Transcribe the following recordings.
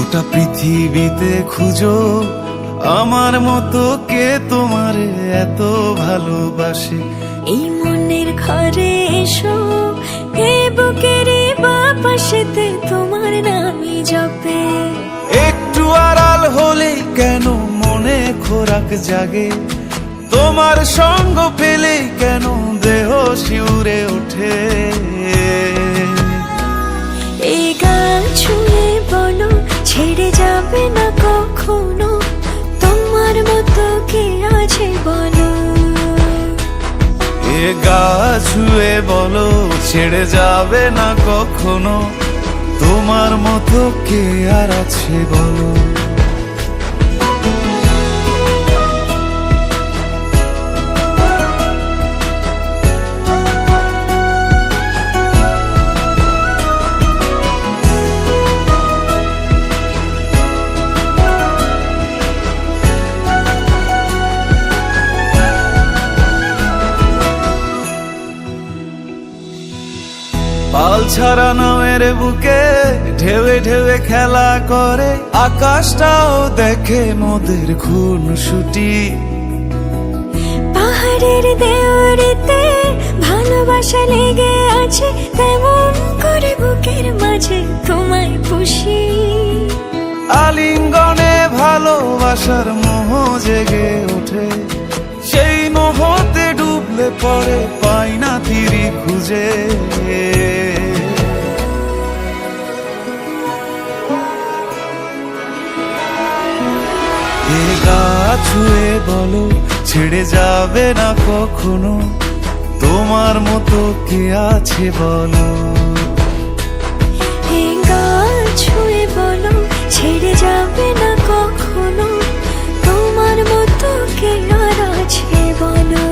গোটা পৃথিবীতে খুঁজো আমার মতো কে তোমারে এত ভালোবাসে। এই মনের ঘরে এসো, এ বুকের বাপাশেতে তোমার নামই জপে। একটু আড়াল হলেই কেন মনে খোরাক জাগে, তোমার সঙ্গ পেলেই কেন দেহ শিউরে ওঠে। এই গান ছুঁয়ে বলো ছেড়ে যাবে না কখনো, তোমার মতো কে আছে বলো। এ গা ছুঁয়ে বলো ছেড়ে যাবে না কখনো, তোমার মতো কে আর আছে বলো। পাল ছাড়া নামের বুকে ঢেউে ঢেউে খেলা করে, আকাশটাও দেখে মোদের খুনসুটি। পাহাড়ের দেওয়ারিতে ভালোবাসা লেগে আছে, তেমন করে বুকের মাঝে তোমায় খুশি। আলিঙ্গনে ভালোবাসার মোহ জেগে ওঠে, সেই মোহতে ডুবলে পড়ে পাই না তীরি খুঁজে। এ গা ছুঁয়ে বলো ছেড়ে যাবে না কখনো, তোমার মতো কে আছে বলো। এই গান ছুঁয়ে বলো ছেড়ে যাবে না কখনো, তোমার মতো কে আর আছে বলো।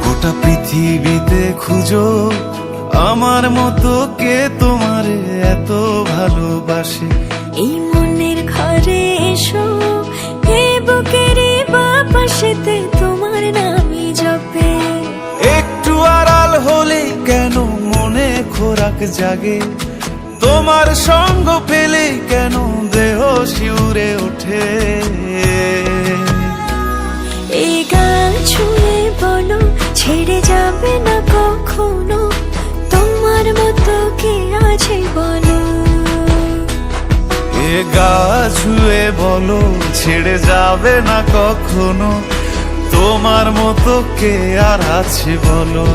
গোটা পৃথিবীতে খুঁজো আমার মতো কে তোমারে এত ভালোবাসে। এই মনের ঘরে এসো, এ বুকের বাপাশেতে তোমার নামই জপে। একটু আড়াল হলেই কেন মনে খোরাক জাগে, তোমার সঙ্গ পেলেই কেন দেহ শিউরে ওঠে। এই গান ছুঁয়ে বলো ছেড়ে যাবে না কখনো, তোমার মতো কে আছে বলো। এ গা ছুঁয়ে বলো ছেড়ে যাবে না কখনো, তোমার মতো কে আর আছে বলো।